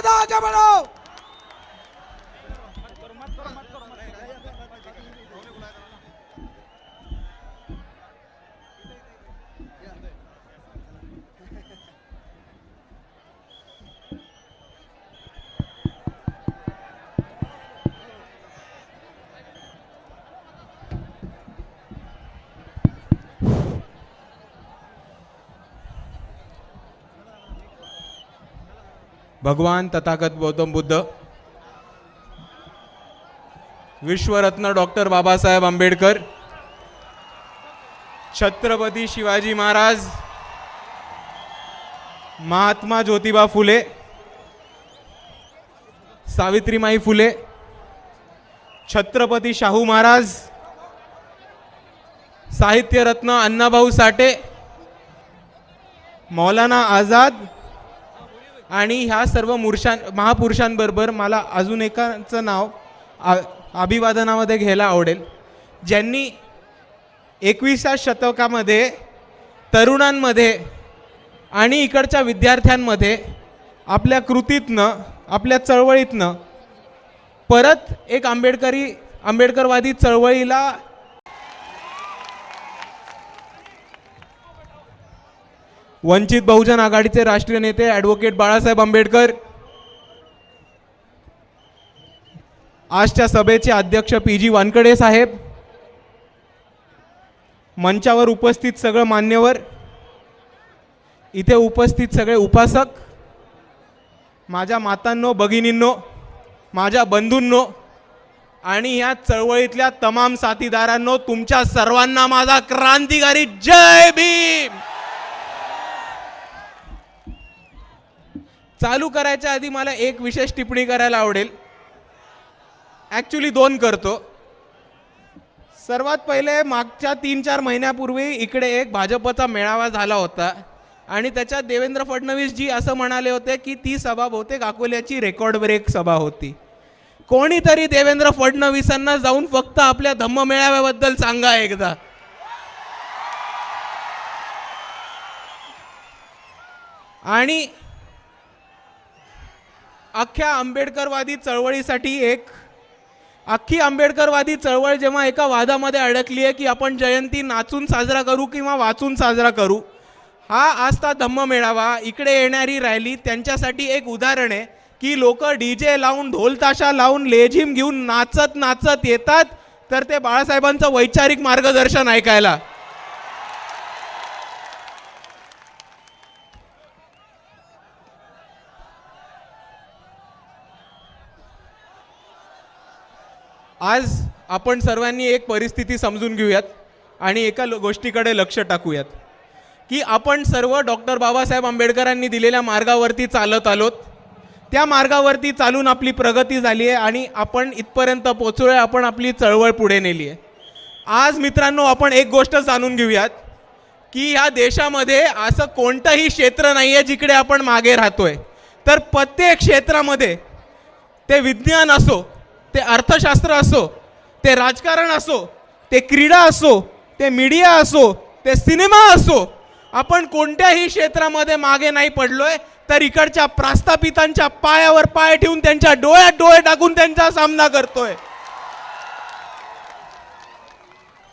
दादा आगे बढ़ो। भगवान तथागत गौतम बुद्ध, विश्वरत्न डॉक्टर बाबासाहेब आंबेडकर, छत्रपती शिवाजी महाराज, महात्मा ज्योतिबा फुले, सावित्रीमाई फुले, छत्रपती शाहू महाराज, साहित्यरत्न अण्णाभाऊ साठे, मौलाना आझाद आणि ह्या सर्व महापुरुषांबरोबर मला अजून एकाचं नाव अभिवादनामध्ये घ्यायला आवडेल, ज्यांनी 21व्या शतकामध्ये तरुणांमध्ये आणि इकडच्या विद्यार्थ्यांमध्ये आपल्या कृतीतनं, आपल्या चळवळीतनं परत एक आंबेडकरवादी चळवळीला वंचित बहुजन आघाडीचे राष्ट्रीय नेते ॲडव्होकेट बाळासाहेब आंबेडकर, आजच्या सभेचे अध्यक्ष PG वानकडे साहेब, मंचावर उपस्थित सगळे मान्यवर, इथे उपस्थित सगळे उपासक, माझ्या मातांनो, भगिनींनो, माझ्या बंधूंनो आणि या चळवळीतल्या तमाम साथीदारांनो, तुमच्या सर्वांना माझा क्रांतिकारी जय भीम। चालू करायच्या आधी मला एक विशेष टिप्पणी करायला आवडेल, ॲक्च्युली 2 करतो। सर्वात पहिले मागच्या 3-4 महिन्यापूर्वी इकडे एक भाजपचा मेळावा झाला होता आणि त्याच्यात देवेंद्र फडणवीस जी असं म्हणाले होते की ती सभा बहुतेक अकोल्याची रेकॉर्ड ब्रेक सभा होती। कोणीतरी देवेंद्र फडणवीसांना जाऊन फक्त आपल्या धम्म मेळाव्याबद्दल सांगा एकदा। आणि अख्खी आंबेडकरवादी चळवळ जेव्हा एका वादामध्ये अडकली आहे की आपण जयंती नाचून साजरा करू किंवा वाचून साजरा करू, हा आजचा धम्म मेळावा, इकडे येणारी रॅली त्यांच्यासाठी एक उदाहरण आहे की लोक DJ लावून, ढोल ताशा लावून, लेझिम घेऊन नाचत नाचत येतात तर ते बाळासाहेबांचं वैचारिक मार्गदर्शन ऐकायला। आज आपण सर्वांनी एक परिस्थिती समजून घेऊयात आणि एका गोष्टीकडे लक्ष टाकूयात की आपण सर्व डॉक्टर बाबासाहेब आंबेडकरांनी दिलेल्या मार्गावरती चालत आलोत। त्या मार्गावरती चालून आपली प्रगती झाली आहे आणि आपण इथपर्यंत पोहोचलोय, आपण आपली चळवळ पुढे नेली आहे। आज मित्रांनो, आपण एक गोष्ट जाणून घेऊयात की या देशामध्ये असं कोणतंही क्षेत्र नाही आहे जिकडे आपण मागे राहतोय, तर प्रत्येक क्षेत्रामध्ये, ते विज्ञान असो, ते अर्थशास्त्र असो, ते राजकारण असो, ते क्रीडा असो, ते मीडिया असो, ते सिनेमा असो, आपण कोणत्याही क्षेत्रामध्ये मागे नाही पडलोय, तर इकडच्या प्रस्थापितांच्या पायावर पाय ठेवून, त्यांच्या डोळ्यात डोळे टाकून त्यांचा सामना करतोय।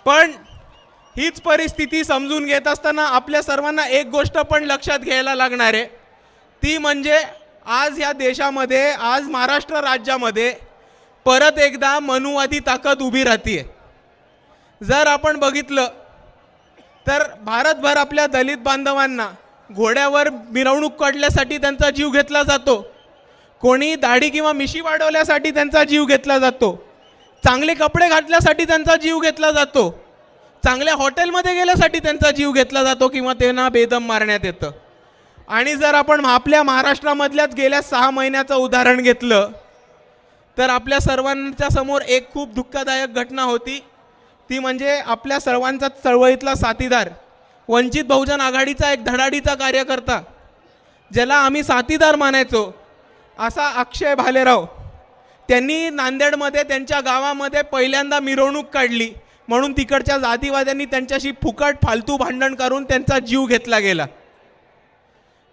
पण हीच परिस्थिती समजून घेत असताना आपल्या सर्वांना एक गोष्ट पण लक्षात घ्यायला लागणार आहे, ती म्हणजे आज या देशामध्ये, आज महाराष्ट्र राज्यामध्ये परत एकदा मनुवादी ताकद उभी राहतीये। जर आपण बघितलं तर भारतभर आपल्या दलित बांधवांना घोड्यावर मिरवणूक काढण्यासाठी त्यांचा जीव घेतला जातो, कोणी दाढी किंवा मिशी वाढवण्यासाठी त्यांचा जीव घेतला जातो, चांगले कपडे घातल्यासाठी त्यांचा जीव घेतला जातो, चांगल्या हॉटेलमध्ये गेल्यासाठी त्यांचा जीव घेतला जातो किंवा त्यांना बेदम मारण्यात येतं। आणि जर आपण आपल्या महाराष्ट्रामधल्याच गेल्या 6 महिन्याचं उदाहरण घेतलं तर आपल्या सर्वांच्या समोर एक खूप दुःखदायक घटना होती, ती म्हणजे आपल्या सर्वांचा चळवळीतला साथीदार, वंचित बहुजन आघाडीचा एक धडाडीचा कार्यकर्ता, ज्याला आम्ही साथीदार मानायचो, असा अक्षय भालेराव, त्यांनी नांदेडमध्ये त्यांच्या गावामध्ये पहिल्यांदा मिरवणूक काढली म्हणून तिकडच्या जातीवाद्यांनी त्यांच्याशी फुकट फालतू भांडण करून त्यांचा जीव घेतला गेला।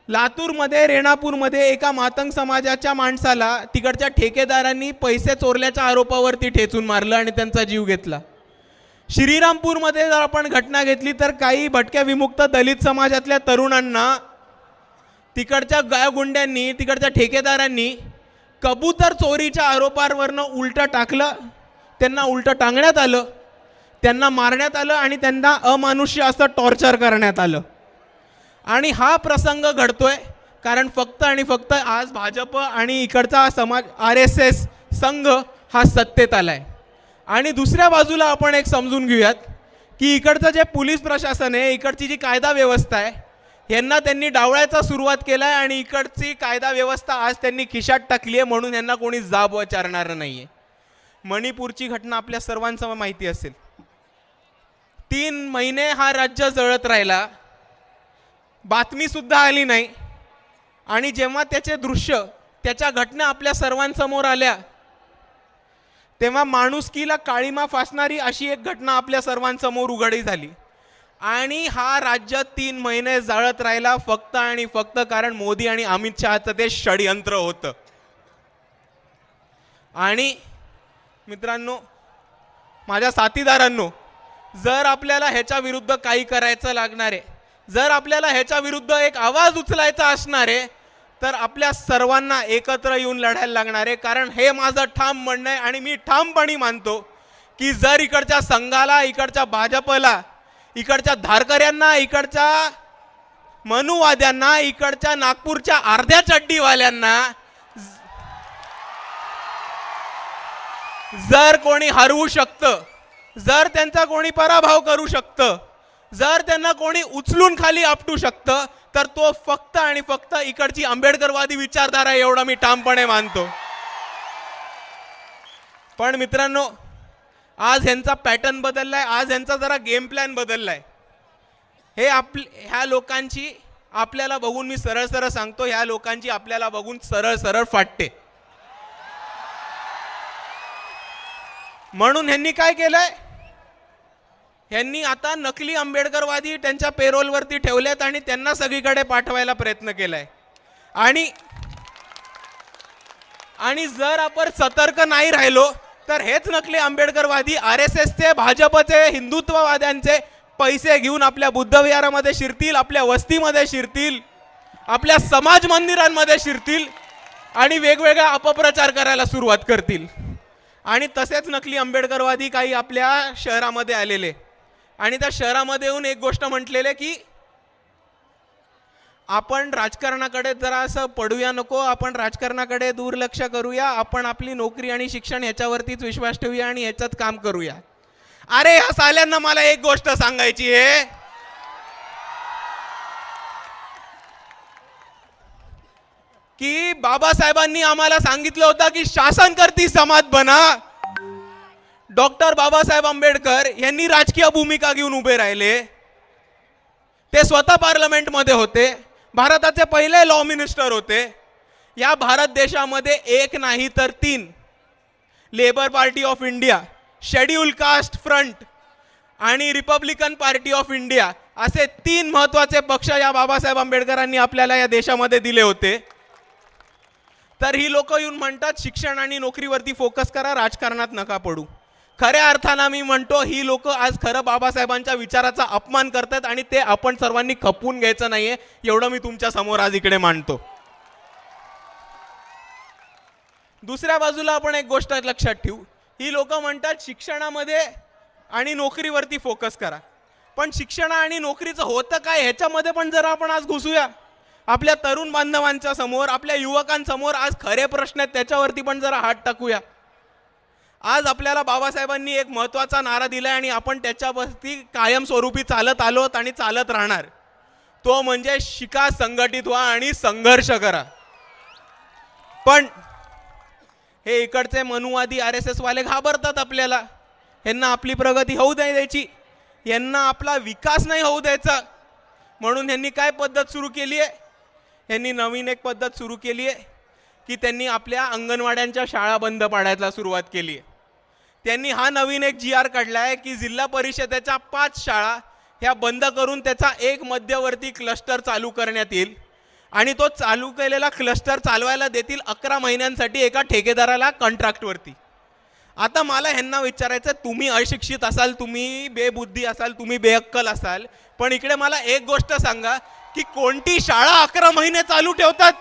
लातूरमध्ये रेणापूरमध्ये एका मातंग समाजाच्या माणसाला तिकडच्या ठेकेदारांनी पैसे चोरल्याच्या आरोपावरती ठेचून मारलं आणि त्यांचा जीव घेतला. श्रीरामपूरमध्ये जर आपण घटना घेतली तर काही भटक्या विमुक्त दलित समाजातल्या तरुणांना तिकडच्या गायगुंड्यांनी तिकडच्या ठेकेदारांनी कबूतर चोरीच्या आरोपांवरनं उलटं टाकलं, त्यांना उलटं टांगण्यात आलं, त्यांना मारण्यात आलं आणि त्यांना अमानुष्य असं टॉर्चर करण्यात आलं. आणि हा प्रसंग घडतोय कारण फक्त आणि फक्त आज भाजप आणि इकडचा समाज RSS संघ हा सत्तेत आलाय. आणि दुसऱ्या बाजूला आपण एक समजून घेऊयात की इकडचं जे पोलीस प्रशासन आहे, इकडची जी कायदा व्यवस्था आहे, यांना त्यांनी डावळायचा सुरुवात केला आहे आणि इकडची कायदा व्यवस्था आज त्यांनी खिशात टाकली आहे, म्हणून यांना कोणी जाब विचारणार नाही आहे. मणिपूरची घटना आपल्या सर्वांना माहिती असेल. 3 महिने हा राज्य जळत राहिला, बातमीसुद्धा आली नाही. आणि जेव्हा त्याचे दृश्य त्याच्या घटना आपल्या सर्वांसमोर आल्या तेव्हा माणुसकीला काळीमा फासणारी अशी एक घटना आपल्या सर्वांसमोर उघडी झाली. आणि हा राज्य 3 महिने जाळत राहिला फक्त आणि फक्त कारण मोदी आणि अमित शहाचं ते षडयंत्र होतं. आणि मित्रांनो, माझ्या साथीदारांनो, जर आपल्याला ह्याच्या विरुद्ध काही करायचं लागणार आहे, जर आपल्याला ह्याच्या विरुद्ध एक आवाज उचलायचा असणार आहे, तर आपल्या सर्वांना एकत्र येऊन लढायला लागणार आहे. कारण हे माझं ठाम म्हणणं आहे आणि मी ठामपणे मानतो की जर इकडच्या संघाला, इकडच्या भाजपला, इकडच्या धारकऱ्यांना, इकडच्या मनुवाद्यांना, इकडच्या नागपूरच्या अर्ध्या चड्डीवाल्यांना जर कोणी हरवू शकतं, जर त्यांचा कोणी पराभव करू शकतं, जर त्यांना कोणी उचलून खाली आपटू शकतं, तर तो फक्त आणि फक्त इकडची आंबेडकरवादी विचारधारा, एवढा मी ठामपणे मानतो. पण मित्रांनो, आज ह्यांचा पॅटर्न बदललाय, आज ह्यांचा जरा गेम प्लॅन बदललाय. हे ह्या लोकांची आपल्याला बघून, मी सरळ सरळ सांगतो, ह्या लोकांची आपल्याला बघून सरळ सरळ फाटते. म्हणून ह्यांनी काय केलंय, ह्यांनी आता नकली आंबेडकरवादी त्यांच्या पेरोलवरती ठेवलेत आणि त्यांना सगळीकडे पाठवायला प्रयत्न केलाय. आणि जर आपण सतर्क नाही राहिलो तर हेच नकली आंबेडकरवादी RSSचे, भाजपचे, हिंदुत्ववाद्यांचे पैसे घेऊन आपल्या बुद्धविहारामध्ये शिरतील, आपल्या वस्तीमध्ये शिरतील, आपल्या समाज मंदिरांमध्ये शिरतील आणि वेगवेगळा अपप्रचार करायला सुरुवात करतील. आणि तसेच नकली आंबेडकरवादी काही आपल्या शहरामध्ये आलेले आणि त्या शहरामध्ये येऊन एक गोष्ट म्हटलेले की आपण राजकारणाकडे जरा असं पडूया नको, आपण राजकारणाकडे दुर्लक्ष करूया, आपण आपली नोकरी आणि शिक्षण ह्याच्यावरतीच विश्वास ठेवूया आणि ह्याच्यात काम करूया. अरे ह्या साल्यांना मला एक गोष्ट सांगायची आहे की बाबासाहेबांनी आम्हाला सांगितलं होतं की शासनकर्ती समाज बना. डॉक्टर बाबासाहेब आंबेडकर यांनी राजकीय भूमिका घेऊन उभे राहिले. ते स्वतः पार्लमेंटमध्ये होते, भारताचे पहिले लॉ मिनिस्टर होते. या भारत देशामध्ये एक नाही तर 3 labour party of India, schedule caste front आणि रिपब्लिकन पार्टी ऑफ इंडिया असे 3 महत्त्वाचे पक्ष या बाबासाहेब आंबेडकरांनी आपल्याला या देशामध्ये दिले होते. तर ही लोक येऊन म्हणतात शिक्षण आणि नोकरीवरती फोकस करा, राजकारणात नका पडू. खऱ्या अर्थानं मी म्हणतो ही लोक आज खरं बाबासाहेबांच्या विचाराचा अपमान करतात आणि ते आपण सर्वांनी खपवून घ्यायचं नाहीये, एवढं मी तुमच्या समोर आज इकडे मांडतो. दुसऱ्या बाजूला आपण एक गोष्ट लक्षात ठेवू, ही लोक म्हणतात शिक्षणामध्ये आणि नोकरीवरती फोकस करा. पण शिक्षण आणि नोकरीचं होतं काय ह्याच्यामध्ये पण जरा आपण आज घुसूया. आपल्या तरुण बांधवांच्या समोर, आपल्या युवकांसमोर आज खरे प्रश्न आहेत, त्याच्यावरती पण जरा हात टाकूया. आज आपल्याला बाबासाहेबांनी एक महत्त्वाचा नारा दिलाय आणि आपण त्याच्यावरती कायमस्वरूपी चालत आलोत आणि चालत राहणार. तो म्हणजे शिका, संघटित व्हा आणि संघर्ष करा. पण हे इकडचे मनुवादी RSS वाले घाबरतात आपल्याला. यांना आपली प्रगती होऊ नाही द्यायची, यांना आपला विकास नाही होऊ द्यायचा. म्हणून यांनी काय पद्धत सुरू केली आहे, यांनी नवीन एक पद्धत सुरू केली आहे की त्यांनी आपल्या अंगणवाड्यांच्या शाळा बंद पाडायला सुरुवात केली आहे. त्यांनी हा नवीन एक GR काढला आहे की जिल्हा परिषदेच्या 5 शाळा ह्या बंद करून त्याचा एक मध्यवर्ती क्लस्टर चालू करण्यात येईल आणि तो चालू केलेला क्लस्टर चालवायला देतील 11 महिन्यांसाठी एका ठेकेदाराला कॉन्ट्रॅक्टवरती. आता मला ह्यांना विचारायचं, तुम्ही अशिक्षित असाल, तुम्ही बेबुद्धी असाल, तुम्ही बेअक्कल असाल, पण इकडे मला एक गोष्ट सांगा की कोणती शाळा 11 महिने चालू ठेवतात?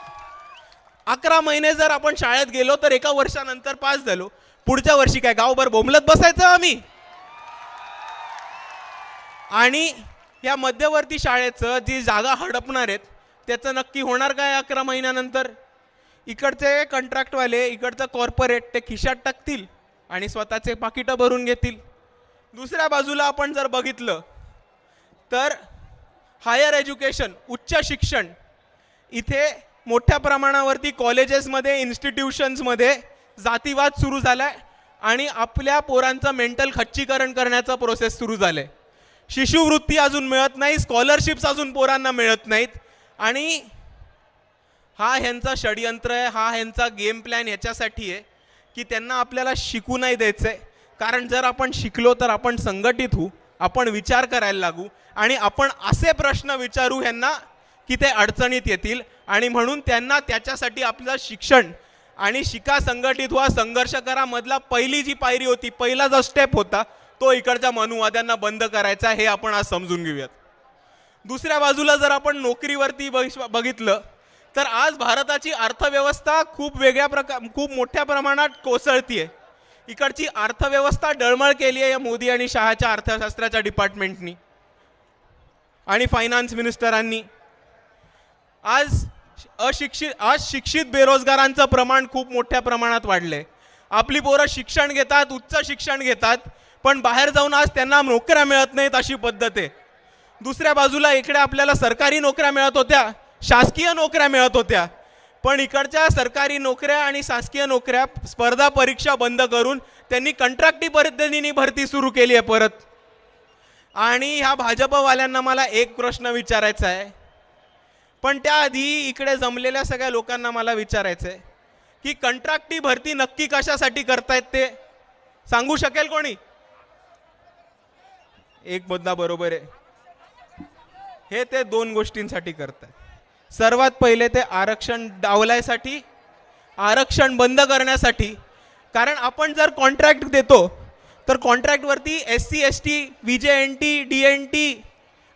11 महिने जर आपण शाळेत गेलो तर एका वर्षानंतर पास झालो, पुढच्या वर्षी काय गावभर बोंबलत बसायचं आम्ही? आणि या मध्यवर्ती शाळेचं जी जागा हडपणार आहेत त्याचं नक्की होणार काय 11 महिन्यानंतर? इकडचे कॉन्ट्रॅक्टवाले, इकडचं कॉर्पोरेट ते खिशात टाकतील आणि स्वतःचे पाकिटं भरून घेतील. दुसऱ्या बाजूला आपण जर बघितलं तर हायर एज्युकेशन, उच्च शिक्षण, इथे मोठ्या प्रमाणावरती कॉलेजेसमध्ये, इन्स्टिट्यूशन्समध्ये जातीवाद सुरू झाला आहे आणि आपल्या पोरांचं मेंटल खच्चीकरण करण्याचा प्रोसेस सुरू झाला आहे. शिष्यवृत्ती अजून मिळत नाही, स्कॉलरशिप्स अजून पोरांना मिळत नाहीत. आणि हा ह्यांचा षडयंत्र आहे, हा ह्यांचा गेम प्लॅन ह्याच्यासाठी आहे की त्यांना आपल्याला शिकू नाही द्यायचं आहे. कारण जर आपण शिकलो तर आपण संघटित होऊ, आपण विचार करायला लागू आणि आपण असे प्रश्न विचारू ह्यांना की ते अडचणीत येतील. आणि म्हणून त्यांना त्याच्यासाठी आपलं शिक्षण आणि शिका, संघटित व्हा, संघर्ष करा मधला पहिली जी पायरी होती, पहिला जो स्टेप होता, तो इकडच्या मनुवाद्यांना बंद करायचा, हे आपण आज समजून घेऊयात. दुसऱ्या बाजूला जर आपण नोकरीवरती बघितलं तर आज भारताची अर्थव्यवस्था खूप मोठ्या प्रमाणात कोसळतीये. इकडची अर्थव्यवस्था डळमळ केली आहे या मोदी आणि शहाच्या अर्थशास्त्राच्या डिपार्टमेंटनी आणि फायनान्स मिनिस्टरांनी. आज शिक्षित बेरोजगारांचं प्रमाण खूप मोठ्या प्रमाणात वाढलंय. आपली पोरं शिक्षण घेतात, उच्च शिक्षण घेतात, पण बाहेर जाऊन आज त्यांना नोकऱ्या मिळत नाहीत, अशी पद्धत आहे. दुसऱ्या बाजूला इकडे आपल्याला सरकारी नोकऱ्या मिळत होत्या, शासकीय नोकऱ्या मिळत होत्या, पण इकडच्या सरकारी नोकऱ्या आणि शासकीय नोकऱ्या स्पर्धा परीक्षा बंद करून त्यांनी कंत्राटी पद्धतीने भरती सुरू केली आहे परत. आणि ह्या भाजपवाल्यांना मला एक प्रश्न विचारायचा आहे, पण त्याआधी इकडे जमलेल्या सगळ्या लोकांना मला विचारायचं आहे की कंत्राटी भरती नक्की कशासाठी करतायत ते सांगू शकेल कोणी? एक मुद्दा बरोबर आहे, हे ते 2 गोष्टींसाठी करतात. सर्वात पहिले ते आरक्षण डावलायसाठी, आरक्षण बंद करण्यासाठी. कारण आपण जर कॉन्ट्रॅक्ट देतो तर कॉन्ट्रॅक्टवरती SC ST VJNT DNT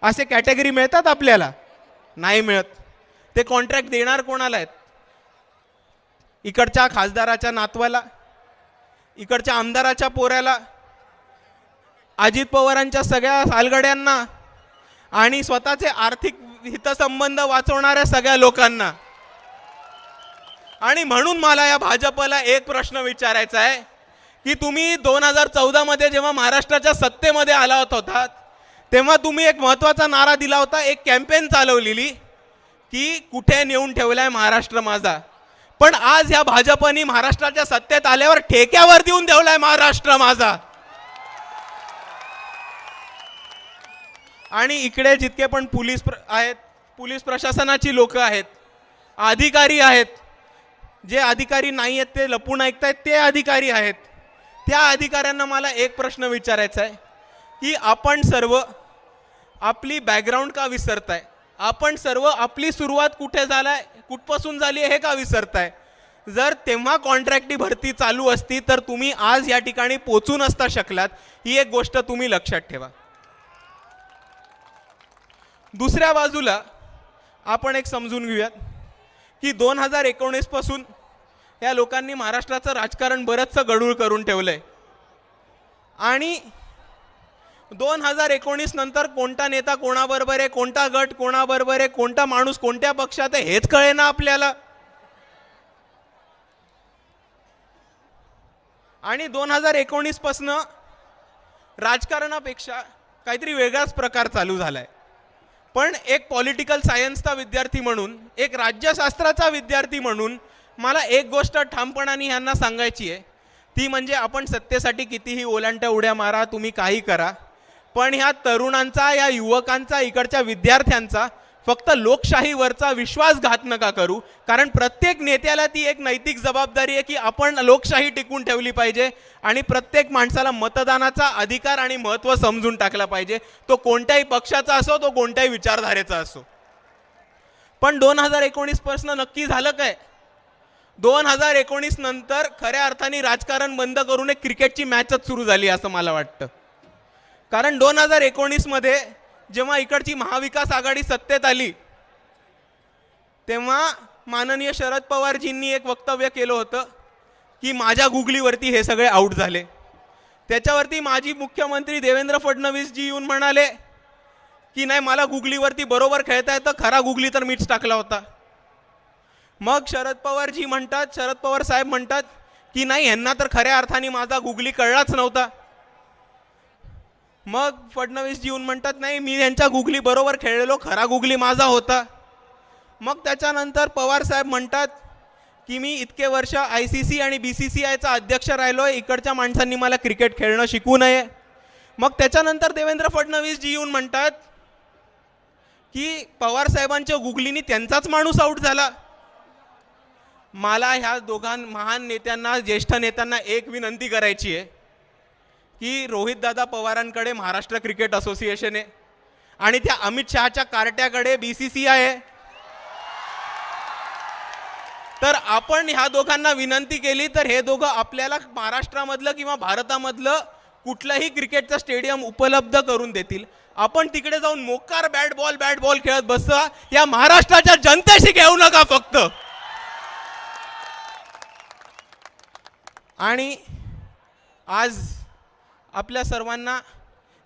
असे कॅटेगरी मिळतात आपल्याला? नाही मिळत. ते कॉन्ट्रॅक्ट देणार कोणाला आहेत? इकडच्या खासदाराच्या नातवाला, इकडच्या आमदाराच्या पोऱ्याला, अजित पवारांच्या सगळ्या सालगड्यांना आणि स्वतःचे आर्थिक हितसंबंध वाचवणाऱ्या सगळ्या लोकांना. आणि म्हणून मला या भाजपला एक प्रश्न विचारायचा आहे की तुम्ही 2014 मध्ये जेव्हा महाराष्ट्राच्या सत्तेमध्ये आला होता तेव्हा तुम्ही एक महत्त्वाचा नारा दिला होता, एक कॅम्पेन चालवलेली की कुठे नेऊन ठेवलाय महाराष्ट्र माझा. पण आज ह्या भाजपनी महाराष्ट्राच्या सत्तेत आल्यावर ठेक्यावर देऊन ठेवलाय महाराष्ट्र माझा. आणि इकडे जितके पण आहेत, पोलीस प्रशासनाची लोक आहेत, अधिकारी आहेत, जे अधिकारी नाही आहेत ते लपून ऐकतायत ते अधिकारी आहेत, त्या अधिकाऱ्यांना मला एक प्रश्न विचारायचा आहे की आपण सर्व आपली बॅकग्राऊंड का विसरताय? आपण सर्व आपली सुरुवात कुठपासून झाली हे का विसरताय? जर तेव्हा कॉन्ट्रॅक्टी भरती चालू असती तर तुम्ही आज या ठिकाणी पोहोचू नसता शकलात, ही एक गोष्ट तुम्ही लक्षात ठेवा. दुसऱ्या बाजूला आपण एक समजून घेऊयात की 2019 पासून या लोकांनी महाराष्ट्राचं राजकारण बरंचसं गढूळ करून ठेवलंय. आणि 2019 नंतर कोणता नेता कोणाबरोबर आहे, कोणता गट कोणाबरोबर आहे, कोणता माणूस कोणत्या पक्षात आहे हेच कळेना आपल्याला. आणि 2019 पासून राजकारणापेक्षा काहीतरी वेगळाच प्रकार चालू झालाय. पण एक पॉलिटिकल सायन्सचा विद्यार्थी म्हणून, एक राज्यशास्त्राचा विद्यार्थी म्हणून मला एक गोष्ट ठामपणाने ह्यांना सांगायची आहे, ती म्हणजे आपण सत्तेसाठी कितीही ओलांट्या उड्या मारा, तुम्ही काही करा, पण ह्या तरुणांचा, या युवकांचा, इकडच्या विद्यार्थ्यांचा फक्त लोकशाहीवरचा विश्वासघात नका करू. कारण प्रत्येक नेत्याला ती एक नैतिक जबाबदारी आहे की आपण लोकशाही टिकवून ठेवली पाहिजे आणि प्रत्येक माणसाला मतदानाचा अधिकार आणि महत्त्व समजून टाकला पाहिजे, तो कोणत्याही पक्षाचा असो, तो कोणत्याही विचारधारेचा असो. पण 2019 पासून नक्की झालं काय? 2019 नंतर खऱ्या अर्थाने राजकारण बंद करून एक क्रिकेटची मॅचच सुरू झाली असं मला वाटतं. कारण 2019 मध्ये जेव्हा इकडची महाविकास आघाडी सत्तेत आली तेव्हा माननीय शरद पवारजींनी एक वक्तव्य केलं होतं की माझ्या गुगलीवरती हे सगळे आउट झाले. त्याच्यावरती माजी मुख्यमंत्री देवेंद्र फडणवीस जी येऊन म्हणाले की नाही, मला गुगलीवरती बरोबर खेळता येतं, खरा गुगली तर मीच टाकला होता. मग शरद पवार साहेब म्हणतात की नाही, यांना तर खऱ्या अर्थाने माझा गुगली कळलाच नव्हता. मग फडणवीस येऊन म्हणतात नाही, मी यांच्या गुगली बरोबर खेळलेलो, खरा गुगली माझा होता. मग त्याच्यानंतर पवार साहेब म्हणतात की मी इतके वर्ष ICC आणि BCCIचा अध्यक्ष राहिलोय, इकडच्या माणसांनी मला क्रिकेट खेळणं शिकवू नये. मग त्याच्यानंतर देवेंद्र फडणवीस जी येऊन म्हणतात की पवार साहेबांच्या गुगलीनी त्यांचाच माणूस आउट झाला. मला ह्या दोघां महान नेत्यांना, ज्येष्ठ नेत्यांना एक विनंती करायची आहे की रोहितदादा पवारांकडे महाराष्ट्र क्रिकेट असोसिएशन आहे आणि त्या अमित शहाच्या कार्ट्याकडे BCCI आहे. तर आपण ह्या दोघांना विनंती केली तर हे दोघं आपल्याला महाराष्ट्रामधलं किंवा भारतामधलं कुठलंही क्रिकेटचं स्टेडियम उपलब्ध करून देतील. आपण तिकडे जाऊन मोकार बॅट बॉल खेळत बसा, या महाराष्ट्राच्या जनतेशी घेऊ नका फक्त. आणि आज आपल्या सर्वांना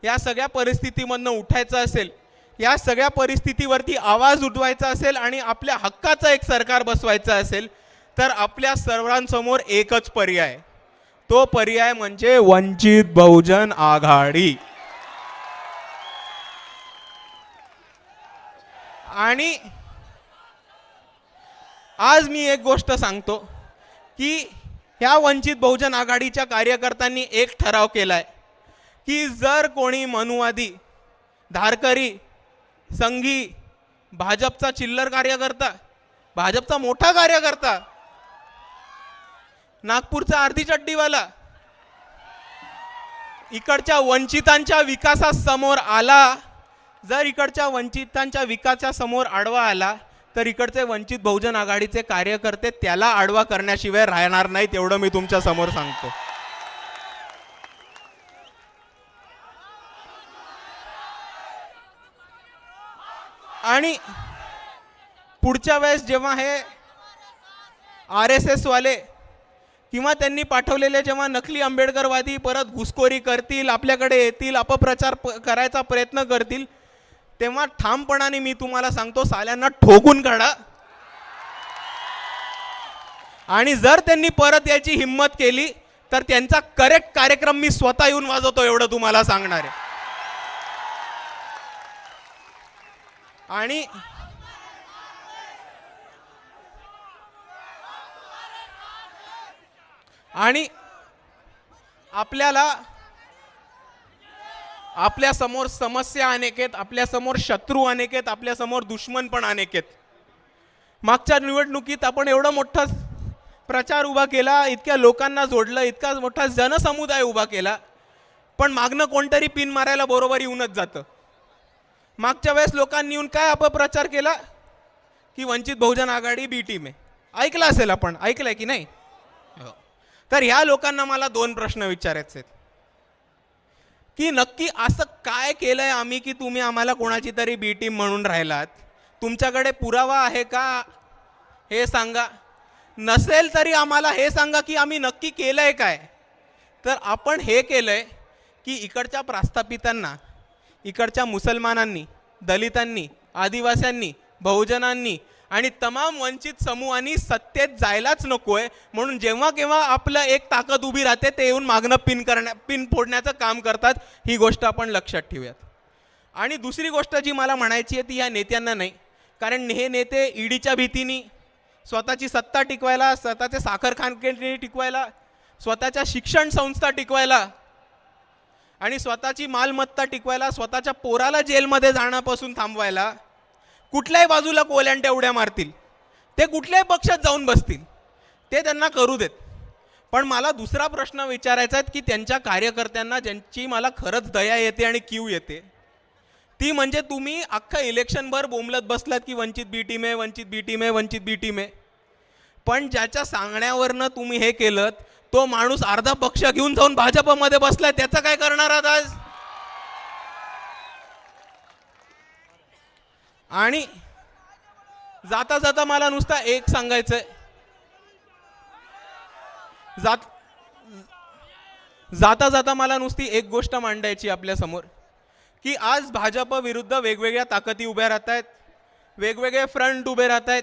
या सगळ्या परिस्थितीमधनं उठायचं असेल, या सगळ्या परिस्थितीवरती आवाज उठवायचा असेल आणि आपल्या हक्काचं एक सरकार बसवायचं असेल तर आपल्या सर्वांसमोर एकच पर्याय, तो पर्याय म्हणजे वंचित बहुजन आघाडी. आणि आज मी एक गोष्ट सांगतो की ह्या वंचित बहुजन आघाडीच्या कार्यकर्त्यांनी एक ठराव केलाय की जर कोणी मनुवादी, धारकरी, संघी, भाजपचा चिल्लर कार्यकर्ता, भाजपचा मोठा कार्यकर्ता, नागपूरचा अर्धी चड्डीवाला इकडच्या वंचितांच्या विकासासमोर आला, जर इकडच्या वंचितांच्या विकासासमोर आडवा आला तर इकडचे वंचित बहुजन आघाडीचे कार्यकर्ते त्याला आडवा करण्याशिवाय राहणार नाहीत, एवढं मी तुमच्या समोर सांगतो. आणि पुढच्या वेळेस जेव्हा हे RSS वाले किंवा त्यांनी पाठवलेले जेव्हा नकली आंबेडकरवादी परत घुसखोरी करतील, आपल्याकडे येतील, अपप्रचार करायचा प्रयत्न करतील, तेव्हा ठामपणाने मी तुम्हाला सांगतो, साल्यांना ठोकून काढा. आणि जर त्यांनी परत याची हिम्मत केली तर त्यांचा करेक्ट कार्यक्रम मी स्वतः येऊन वाजवतो, एवढं तुम्हाला सांगणार आहे. आणि आपल्याला आपल्या समोर समस्या अनेक आहेत, आपल्या समोर शत्रू अनेक आहेत, आपल्या समोर दुश्मन पण अनेक आहेत. मागच्या निवडणुकीत आपण एवढा मोठा प्रचार उभा केला, इतक्या लोकांना जोडलं, इतका मोठा जनसमुदाय उभा केला, पण मागणं कोणतरी पिन मारायला बरोबर येऊनच जातं. मागच्या वेळेस लोकांनी येऊन काय अपप्रचार केला की वंचित बहुजन आघाडी बी टीम आहे. ऐकलं असेल, आपण ऐकलंय की नाही? तर ह्या लोकांना मला दोन प्रश्न विचारायचे आहेत की नक्की असं काय केलंय आम्ही की तुम्ही आम्हाला कोणाची तरी बी टीम म्हणून राहिलात? तुमच्याकडे पुरावा आहे का हे सांगा. नसेल तरी आम्हाला हे सांगा की आम्ही नक्की केलंय काय. तर आपण हे केलंय की इकडच्या प्रस्थापितांना, इकडच्या मुसलमानांनी, दलितांनी, आदिवासींनी, बहुजनांनी आणि तमाम वंचित समूहांनी सत्तेत जायलाच नकोय, म्हणून जेव्हा केव्हा आपलं एक ताकद उभी राहते ते येऊन मागणं पिन फोडण्याचं काम करतात. ही गोष्ट आपण लक्षात ठेवूयात. आणि दुसरी गोष्ट जी मला म्हणायची आहे ती ह्या नेत्यांना नाही, कारण हे नेते ईडीच्या भीतीने स्वतःची सत्ता टिकवायला, स्वतःचे साखर कारखाने टिकवायला, स्वतःच्या शिक्षण संस्था टिकवायला आणि स्वतःची मालमत्ता टिकवायला, स्वतःच्या पोराला जेलमध्ये जाण्यापासून थांबवायला कुठल्याही बाजूला कोल्यांट्या उड्या मारतील. ते कुठल्याही पक्षात जाऊन बसतील, ते त्यांना करू देत. पण मला दुसरा प्रश्न विचारायचा आहे की त्यांच्या कार्यकर्त्यांना, ज्यांची मला खरंच दया येते आणि कीव येते, ती म्हणजे तुम्ही अख्खा इलेक्शनभर बोंबलत बसलात की वंचित बी टीम आहे, वंचित बी टीम आहे, वंचित बी टीम आहे. पण ज्याच्या सांगण्यावरनं तुम्ही हे केलं तो माणूस अर्धा पक्ष घेऊन जाऊन भाजपमध्ये बसलाय, त्याचं काय करणार आहात आज? आणि जाता जाता मला नुसता एक सांगायचंय, जाता जाता मला नुसती एक गोष्ट मांडायची आपल्या समोर की आज भाजप विरुद्ध वेगवेगळ्या ताकदी उभ्या राहत आहेत, वेगवेगळे फ्रंट उभे राहत आहेत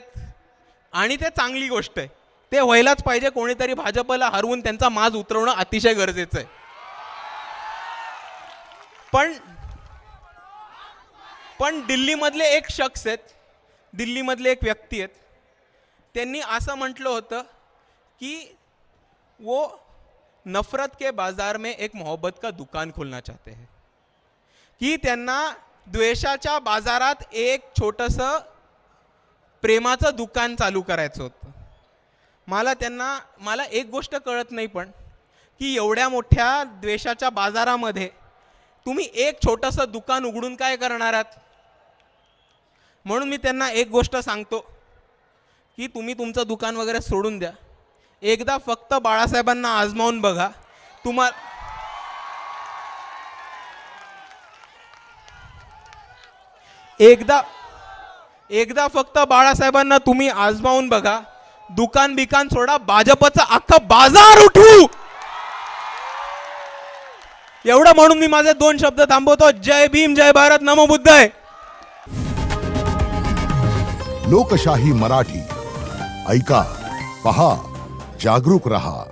आणि ते चांगली गोष्ट आहे, ते व्हायलाच पाहिजे. कोणीतरी भाजपला हरवून त्यांचा माज उतरवणं अतिशय गरजेचं आहे. पण दिल्लीमधले एक शख्स आहेत, दिल्लीमधले एक व्यक्ती आहेत, त्यांनी असं म्हटलं होतं की वो नफरत के बाजार में एक मोहब्बत का दुकान खोलना चाहते हैं, की त्यांना द्वेषाच्या बाजारात एक छोटंसं प्रेमाचं दुकान चालू करायचं होतं. मला एक गोष्ट कळत नाही पण की एवढ्या मोठ्या द्वेषाच्या बाजारामध्ये तुम्ही एक छोटंसं दुकान उघडून काय करणार आहात? म्हणून मी त्यांना एक गोष्ट सांगतो की तुम्ही तुमचं दुकान वगैरे सोडून द्या, एकदा फक्त बाळासाहेबांना आजमावून बघा. एकदा फक्त बाळासाहेबांना तुम्ही आजमावून बघा, दुकान बिकान सोडा, भाजपचा अख्खा बाजार उठवू. एवढं म्हणून मी माझे 2 शब्द थांबवतो. जय भीम, जय भारत, नमो बुद्धाय. लोकशाही मराठी ऐका, पहा, जागरूक रहा.